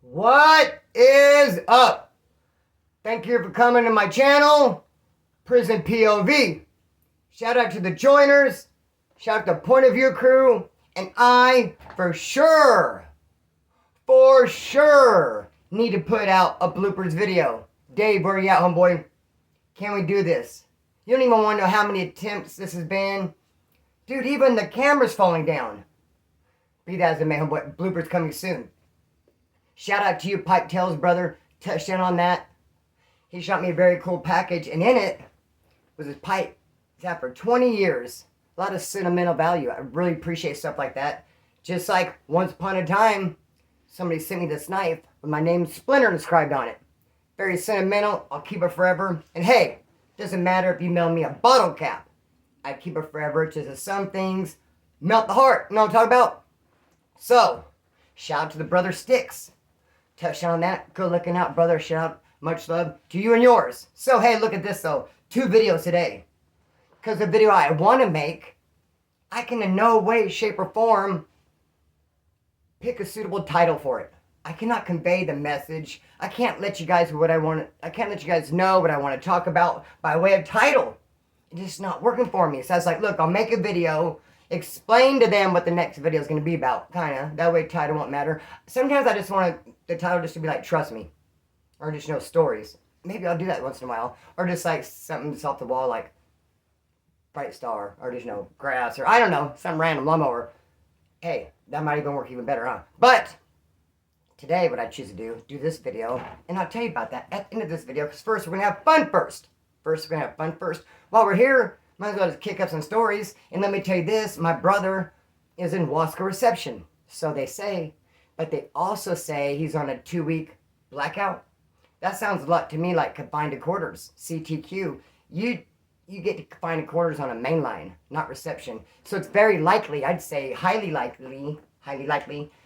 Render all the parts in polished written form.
What is up? Thank you for coming to my channel, Prison POV. Shout out to the joiners, shout out to Point of View crew, and I for sure need to put out a bloopers video. Dave, where you at, homeboy? Can we do this? You don't even want to know how many attempts this has been. Dude, even the camera's falling down. Be that as it may, homeboy, bloopers coming soon. Shout out to you, Pipe Tails brother. Touchdown on that. He shot me a very cool package, and in it was his pipe. He's had for 20 years. A lot of sentimental value. I really appreciate stuff like that. Just like once upon a time, somebody sent me this knife with my name Splinter inscribed on it. Very sentimental. I'll keep it forever. And hey, doesn't matter if you mail me a bottle cap. I keep it forever. Just as some things melt the heart. You know what I'm talking about? So, shout out to the brother Sticks. Touchdown on that. Good looking out, brother. Shout out. Much love to you and yours. So, hey, look at this, though. 2 videos today. Because the video I want to make, I can in no way, shape, or form pick a suitable title for it. I cannot convey the message. I can't let you guys I can't let you guys know what I want to talk about by way of title. It's just not working for me. So I was like, look, I'll make a video, explain to them what the next video is going to be about, kind of. That way title won't matter. Sometimes I just want the title just to be like, trust me. Or just, stories. Maybe I'll do that once in a while. Or just like something that's off the wall like Bright Star. Or just, grass. Or I don't know, some random lawnmower. Hey, that might even work even better, huh? But today what I choose to do this video. And I'll tell you about that at the end of this video. Because first we're going to have fun first. While we're here, might as well just kick up some stories. And let me tell you this. My brother is in Wasco reception. So they say. But they also say he's on a 2-week blackout. That sounds a lot to me like confined to quarters, CTQ. You get to confined to quarters on a main line, not reception. So it's very likely, I'd say highly likely,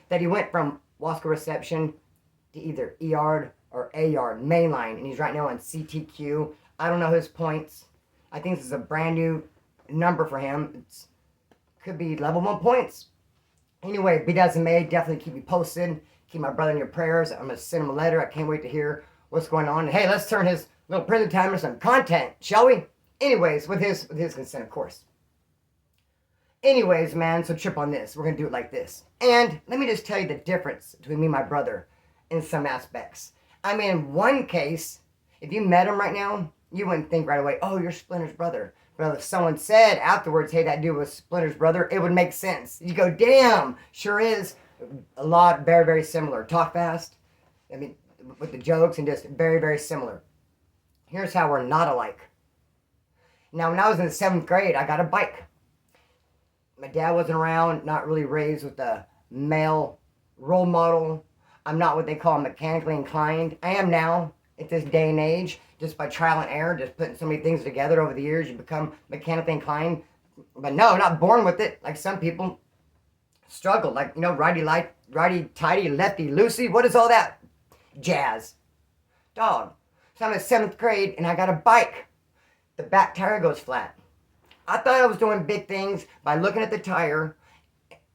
that he went from Wasco reception to either E-yard or A-yard, main line, and he's right now on CTQ. I don't know his points. I think this is a brand new number for him. It could be level 1 points. Anyway, be that as it may, definitely keep me posted. Keep my brother in your prayers. I'm going to send him a letter. I can't wait to hear what's going on. Hey, let's turn his little prison time into some content, shall we? Anyways, with his consent, of course. Anyways, man, so trip on this. We're going to do it like this. And let me just tell you the difference between me and my brother in some aspects. I mean, in one case, if you met him right now, you wouldn't think right away, oh, you're Splinter's brother. But if someone said afterwards, hey, that dude was Splinter's brother, it would make sense. You go, damn, sure is. A lot, very, very similar. Talk fast. I mean, with the jokes and just very, very similar. Here's how we're not alike. Now, when I was in the 7th grade, I got a bike. My dad wasn't around, not really raised with a male role model. I'm not what they call mechanically inclined. I am now, at this day and age, just by trial and error, just putting so many things together over the years, you become mechanically inclined. But no, not born with it, like some people struggle. Like, righty-tighty, lefty-loosey. What is all that jazz? Dog. So I'm in 7th grade, and I got a bike. The back tire goes flat. I thought I was doing big things by looking at the tire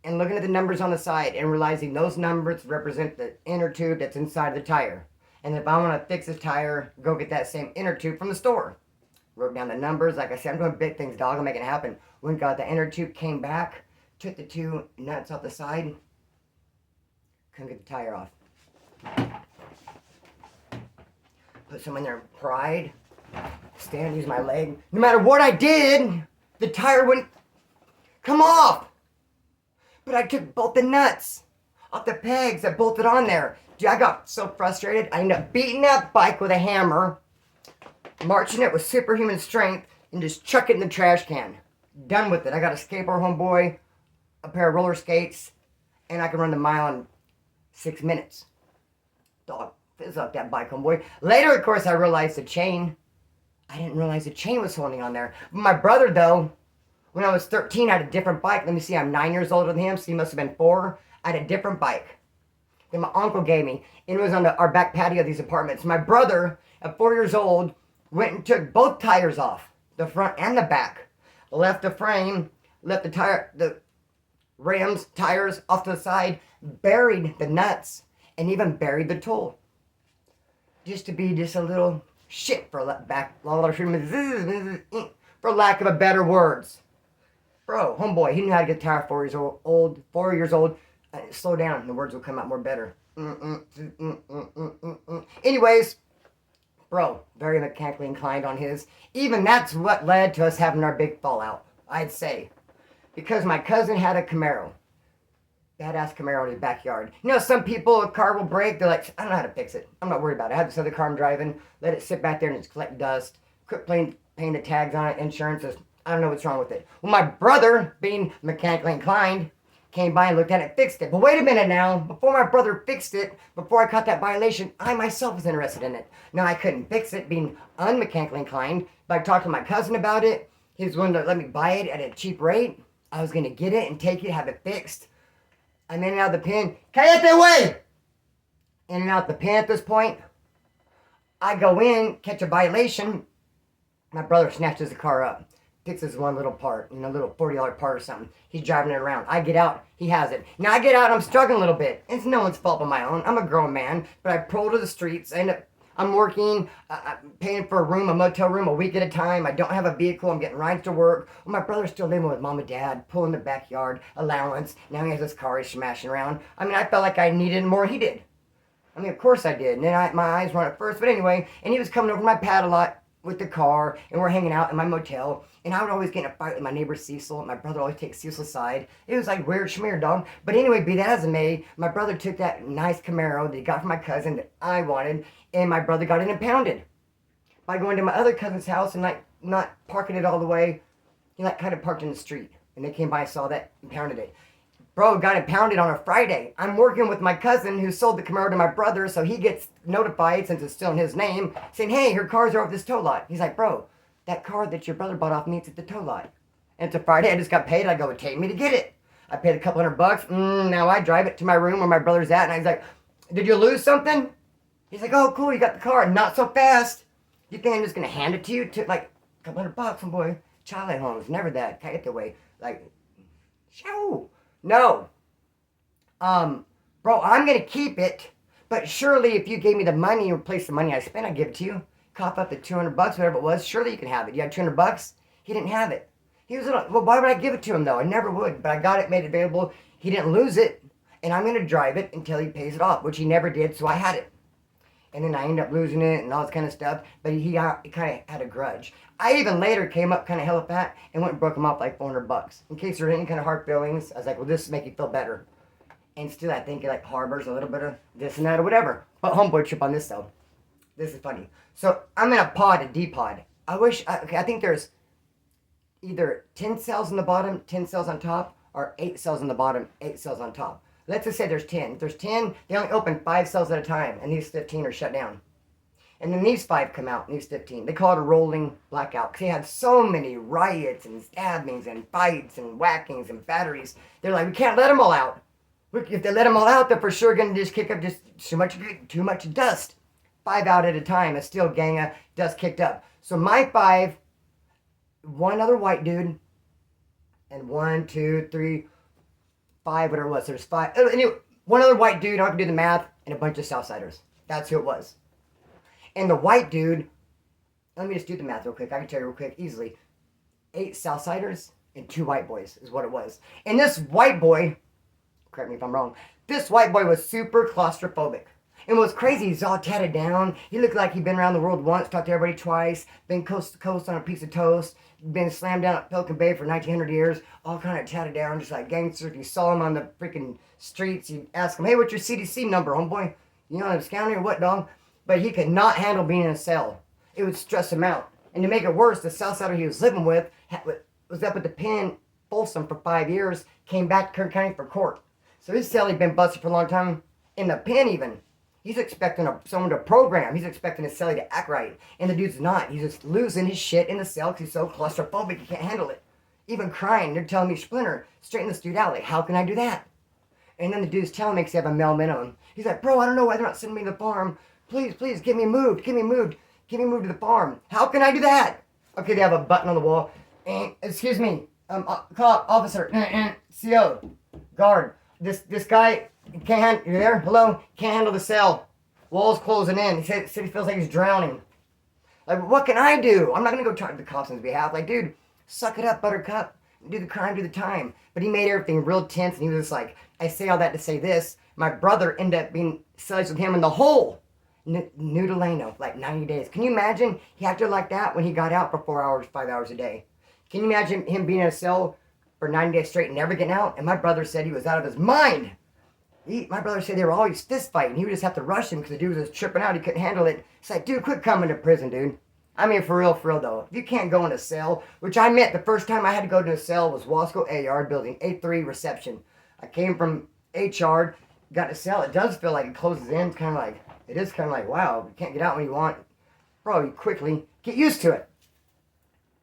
and looking at the numbers on the side and realizing those numbers represent the inner tube that's inside the tire. And if I want to fix this tire, go get that same inner tube from the store. Wrote down the numbers. Like I said, I'm doing big things, dog. I'm making it happen. Went got the inner tube, came back, took the 2 nuts off the side. Couldn't get the tire off. Put some in there, pride. Stand, use my leg. No matter what I did, the tire wouldn't come off. But I took both the nuts off the pegs that bolted on there. Dude, I got so frustrated. I ended up beating that bike with a hammer, marching it with superhuman strength, and just chuck it in the trash can. Done with it. I got a skateboard, homeboy, a pair of roller skates, and I can run the mile in 6 minutes. Dog, fizz up that bike, homeboy. Later, of course, I realized the chain. I didn't realize the chain was holding on there. But my brother, though, when I was 13, I had a different bike. Let me see, I'm 9 years older than him, so he must have been 4. I had a different bike that my uncle gave me. And it was on our back patio of these apartments. My brother, at 4 years old, went and took both tires off, the front and the back. Left the frame, left the rims, tires off to the side, buried the nuts, and even buried the tool. Just to be just a little shit for lack of a better words. Bro, homeboy, he knew how to get tired 4 years old. 4 years old. Slow down, the words will come out more better. Anyways, bro, very mechanically inclined on his. Even that's what led to us having our big fallout, I'd say. Because my cousin had a Camaro. Badass Camaro in his backyard. You know, some people, a car will break, they're like, I don't know how to fix it. I'm not worried about it. I have this other car I'm driving, let it sit back there and just collect dust. Quit paying the tags on it, insurance. I don't know what's wrong with it. Well, my brother, being mechanically inclined, came by and looked at it, fixed it. But wait a minute now. Before my brother fixed it, before I caught that violation, I myself was interested in it. Now, I couldn't fix it being unmechanically inclined, but I talked to my cousin about it. He was willing to let me buy it at a cheap rate. I was going to get it and take it, have it fixed. I'm in and out of the pen. Cállate, way! In and out the pen at this point. I go in, catch a violation. My brother snatches the car up. Fixes one little part, a little $40 part or something. He's driving it around. I get out, he has it. Now I get out, I'm struggling a little bit. It's no one's fault but my own. I'm a grown man, but I pull to the streets. I'm working, I'm paying for a motel room, a week at a time. I don't have a vehicle, I'm getting rides to work. Well, my brother's still living with mom and dad, pulling the backyard, allowance. Now he has this car he's smashing around. I felt like I needed more than he did. Of course I did. And then my eyes were on it first, but anyway, and he was coming over to my pad a lot with the car, and we're hanging out in my motel, and I would always get in a fight with my neighbor Cecil. My brother always takes Cecil's side. It was like weird schmear, dog. But anyway, be that as it may, my brother took that nice Camaro that he got from my cousin that I wanted, and my brother got it impounded by going to my other cousin's house and not parking it all the way. He kind of parked in the street, and they came by and saw that, impounded it. Bro got impounded on a Friday. I'm working with my cousin who sold the Camaro to my brother, so he gets notified, since it's still in his name, saying, hey, your car's are off this tow lot. He's like, bro, that car that your brother bought off me, it's at the tow lot. And it's a Friday, I just got paid. I go, take me to get it. I paid a couple $100. Now I drive it to my room where my brother's at, and I was like, did you lose something? He's like, oh, cool, you got the car. Not so fast. You think I'm just going to hand it to you? To a couple $100, boy. Child at home is never that. Get the way. Shoo. No. Bro, I'm going to keep it, but surely if you gave me the money and replaced the money I spent, I'd give it to you. Cough up the $200, whatever it was, surely you can have it. You had $200? He didn't have it. He was well, why would I give it to him, though? I never would, but I got it, made it available. He didn't lose it, and I'm going to drive it until he pays it off, which he never did, so I had it. And then I ended up losing it and all this kind of stuff, but he kind of had a grudge. I even later came up kind of hella fat and went and broke him off $400. In case there were any kind of hard feelings, I was like, well, this will make you feel better. And still, I think it harbors a little bit of this and that or whatever. But homeboy trip on this, though. This is funny. So I'm in a pod, a D-pod. I think there's either 10 cells on the bottom, 10 cells on top, or 8 cells on the bottom, 8 cells on top. Let's just say there's 10. If there's 10, they only open 5 cells at a time, and these 15 are shut down. And then these 5 come out, and these 15. They call it a rolling blackout, because they had so many riots and stabbings and fights and whackings and batteries. They're like, we can't let them all out. If they let them all out, they're for sure going to just kick up just too much dust. 5 out at a time, a steel gang of dust kicked up. So my 5, one other white dude, and 1, 2, 3, 5, whatever it was. There's 5. Anyway, one other white dude, I don't have to do the math, and a bunch of Southsiders. That's who it was. And the white dude, let me just do the math real quick. I can tell you real quick, easily. 8 Southsiders and 2 white boys is what it was. And this white boy, correct me if I'm wrong, this white boy was super claustrophobic. And what was crazy, he's all tatted down. He looked like he'd been around the world once, talked to everybody twice, been coast to coast on a piece of toast, been slammed down at Pelican Bay for 1900 years, all kind of tatted down, just like gangsters. If you saw him on the freaking streets, you'd ask him, hey, what's your CDC number, homeboy? You know, I'm county or what, dog? But he could not handle being in a cell. It would stress him out. And to make it worse, the Southsider he was living with was up at the pen, Folsom, for 5 years, came back to Kern County for court. So his cell had been busted for a long time. In the pen even, he's expecting someone to program. He's expecting his cellie to act right. And the dude's not. He's just losing his shit in the cell because he's so claustrophobic he can't handle it. Even crying, they're telling me, Splinter, straighten this dude out. Like, how can I do that? And then the dude's telling me because they have a male minimum. He's like, bro, I don't know why they're not sending me to the farm. Please, get me moved. Get me moved to the farm. How can I do that? Okay, they have a button on the wall. Excuse me, call officer, CO, guard. This guy, You there? Hello? Can't handle the cell. Walls closing in. He said he feels like he's drowning. Like, what can I do? I'm not going to go talk to the cops on his behalf. Like, dude, suck it up, buttercup. Do the crime, do the time. But he made everything real tense, and he was just like, I say all that to say this. My brother ended up being cells with him in the hole. New Delano, like 90 days. Can you imagine? He acted like that when he got out for 4 hours, 5 hours a day. Can you imagine him being in a cell for 90 days straight and never getting out? And my brother said he was out of his mind. My brother said they were always fist fighting. He would just have to rush him because the dude was just tripping out. He couldn't handle it. It's like, dude, quit coming to prison, dude. I mean, for real though. If you can't go in a cell, which I meant the first time I had to go to a cell was Wasco A Yard Building, A3 reception. I came from H-Yard, got in a cell. It does feel like it closes in. It's kind of like, it is kind of like, wow, you can't get out when you want. Probably quickly get used to it.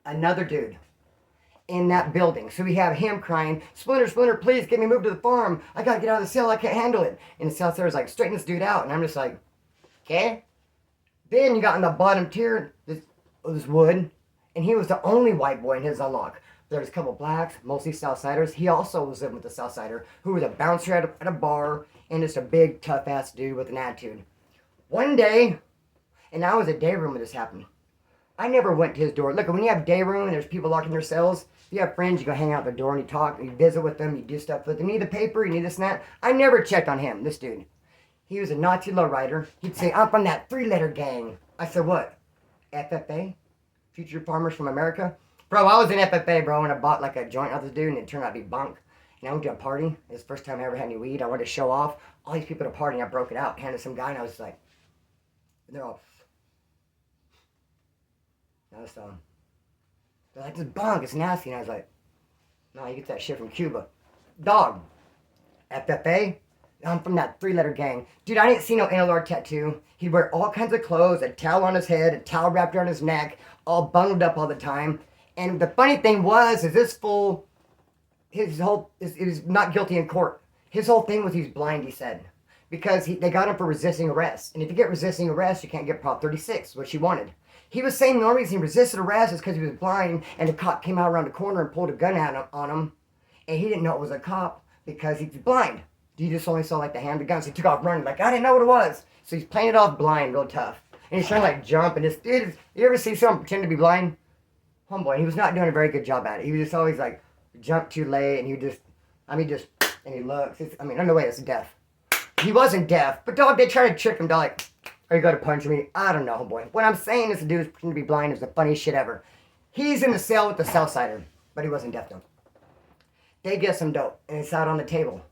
Another dude in that building. So we have him crying, Splinter, please get me moved to the farm. I gotta get out of the cell. I can't handle it. And the cell is like, straighten this dude out. And I'm just like, okay. Then you got in the bottom tier, this wood, and he was the only white boy in his unlock. There's a couple blacks, mostly Southsiders. He also was living with a Southsider who was a bouncer at a bar and just a big, tough-ass dude with an attitude. One day, and I was at day room when this happened. I never went to his door. Look, when you have day room and there's people locked in their cells, if you have friends, you go hang out at the door and you talk, and you visit with them, you do stuff with them. You need the paper, you need this and that. I never checked on him, this dude. He was a Nazi lowrider. He'd say, I'm from that 3-letter gang. I said, what? FFA? Future Farmers from America? Bro, I was in FFA, bro, and I bought like a joint of this dude, and it turned out to be bunk. And I went to a party. It was the first time I ever had any weed. I wanted to show off. All these people at a party, and I broke it out, handed some guy, and I was like, and they're all, they're like, this bunk, it's nasty. And I was like, no, you get that shit from Cuba. Dog. FFA? I'm from that 3-letter gang. Dude, I didn't see no NLR tattoo. He'd wear all kinds of clothes, a towel on his head, a towel wrapped around his neck, all bundled up all the time. And the funny thing was, is this fool, he was not guilty in court. His whole thing was he's blind, he said. Because they got him for resisting arrest. And if you get resisting arrest, you can't get Prop 36, which he wanted. He was saying the only reason he resisted arrest is because he was blind, and a cop came out around the corner and pulled a gun out on him. And he didn't know it was a cop because he was blind. He just only saw like the hand of the gun, so he took off running like, I didn't know what it was. So he's playing it off blind, real tough. And he's trying to like jump, and this dude, you ever see someone pretend to be blind? Homeboy, he was not doing a very good job at it. He was just always like, jump too late, and and he looks. No way, it's deaf. He wasn't deaf, but dog, they try to trick him, dog, like, are you gonna punch me? I don't know, homeboy. What I'm saying is the dude is pretending to be blind is the funniest shit ever. He's in the cell with the Southsider, but he wasn't deaf though. They get some dope, and it's out on the table.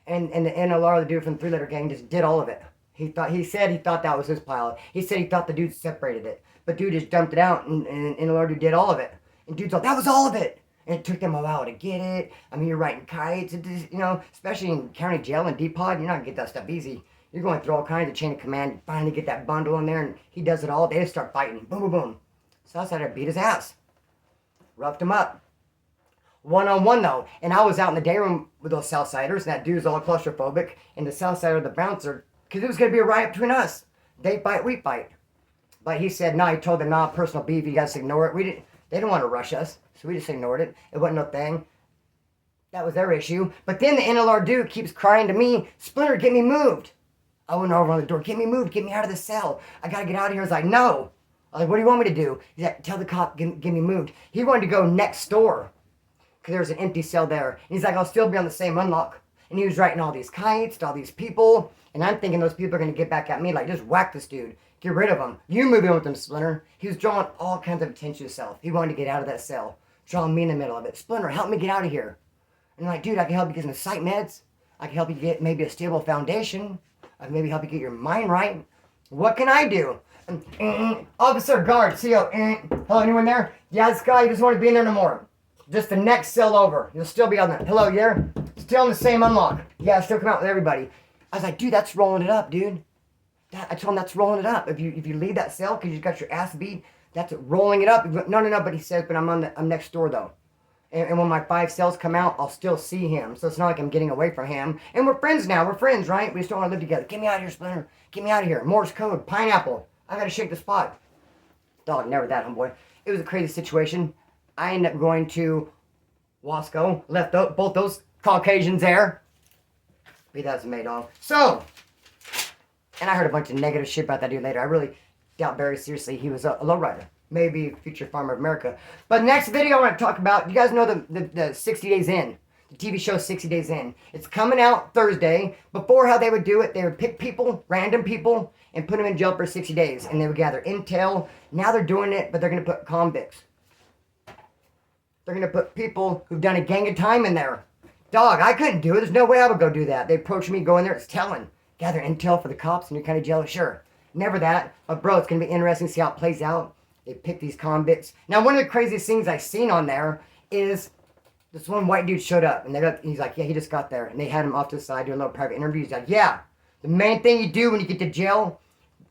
And the NLR, the dude from the 3-letter gang, just did all of it. He said he thought that was his pile. He said he thought the dude separated it. But dude just dumped it out, and NLR dude did all of it. And dude's like, that was all of it. And it took them a while to get it. I mean, you're writing kites, especially in county jail and D-Pod, you're not going to get that stuff easy. You're going through all kinds of chain of command. You finally get that bundle in there, and he does it all. They just start fighting. Boom, boom, boom. Southsider beat his ass. Roughed him up. One-on-one though, and I was out in the day room with those Southsiders, and that dude's all claustrophobic, and the Southsider, the bouncer, because it was going to be a riot between us. They fight, we fight. But he said, no, he told them, no, personal beef, you guys ignore it. They didn't want to rush us, so we just ignored it. It wasn't no thing. That was their issue. But then the NLR dude keeps crying to me, Splinter, get me moved. I went over on the door, get me moved, get me out of the cell. I got to get out of here. I was like, no. I was like, what do you want me to do? He's like, tell the cop, get me moved. He wanted to go next door. Because there was an empty cell there. And he's like, I'll still be on the same unlock. And he was writing all these kites to all these people. And I'm thinking those people are going to get back at me. Like, just whack this dude. Get rid of him. You move in with him, Splinter. He was drawing all kinds of attention to himself. He wanted to get out of that cell. Drawing me in the middle of it. Splinter, help me get out of here. And I'm like, dude, I can help you get some psych meds. I can help you get maybe a stable foundation. I can maybe help you get your mind right. What can I do? Officer, guard, CO. Hello, anyone there? Yeah, this guy, he doesn't want to be in there no more. Just the next cell over. You'll still be on that. Hello, you there? Still on the same unlock. Yeah, still come out with everybody. I was like, dude, that's rolling it up, dude. I told him that's rolling it up. If you leave that cell because you got your ass beat, that's rolling it up. No. But he says, but I'm next door though. And when my 5 cells come out, I'll still see him. So it's not like I'm getting away from him. And we're friends now. We're friends, right? We just don't want to live together. Get me out of here, Splinter. Get me out of here. Morse code. Pineapple. I got to shake the spot. Dog, never that, homeboy. It was a crazy situation. I ended up going to Wasco. Left both those Caucasians there. But that's Madoff. So, and I heard a bunch of negative shit about that dude later. I really doubt very seriously he was a lowrider. Maybe future farmer of America. But next video I want to talk about, you guys know the 60 Days In. The TV show 60 Days In. It's coming out Thursday. Before, how they would do it, they would pick people, random people, and put them in jail for 60 days. And they would gather intel. Now they're doing it, but they're going to put convicts. They're going to put people who've done a gang of time in there. Dog, I couldn't do it. There's no way I would go do that. They approached me, go in there, it's telling. Gather intel for the cops, and you're kind of jealous. Sure. Never that. But bro, it's going to be interesting to see how it plays out. They pick these convicts. Now, one of the craziest things I've seen on there is this one white dude showed up. And he's like, yeah, he just got there. And they had him off to the side doing a little private interview. He's like, yeah, the main thing you do when you get to jail,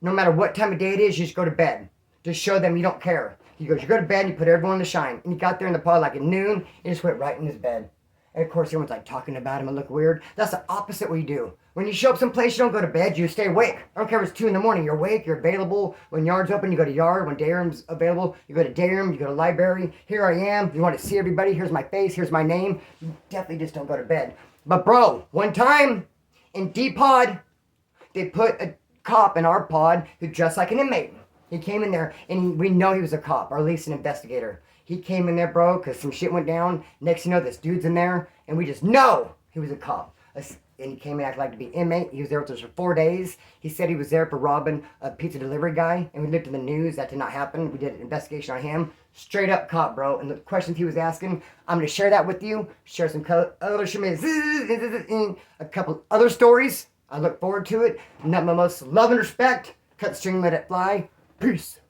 no matter what time of day it is, you just go to bed. Just show them you don't care. He goes, you go to bed and you put everyone to shine. And he got there in the pod like at noon. He just went right in his bed. And of course, everyone's like talking about him and look weird. That's the opposite what you do. When you show up someplace, you don't go to bed, you stay awake. I don't care if it's 2 in the morning, you're awake, you're available. When yard's open, you go to yard. When day room's available, you go to day room, you go to library. Here I am. You want to see everybody? Here's my face, here's my name. You definitely just don't go to bed. But bro, one time in D-Pod, they put a cop in our pod who dressed like an inmate. He came in there, and we know he was a cop, or at least an investigator. He came in there, bro, because some shit went down. Next thing you know, this dude's in there, and we just know he was a cop. And he came in acting like to be inmate. He was there with us for 4 days. He said he was there for robbing a pizza delivery guy, and we looked at the news. That did not happen. We did an investigation on him. Straight up cop, bro. And the questions he was asking, I'm going to share that with you. Share some a couple other stories. I look forward to it. Not my most love and respect. Cut the string, let it fly. Peace.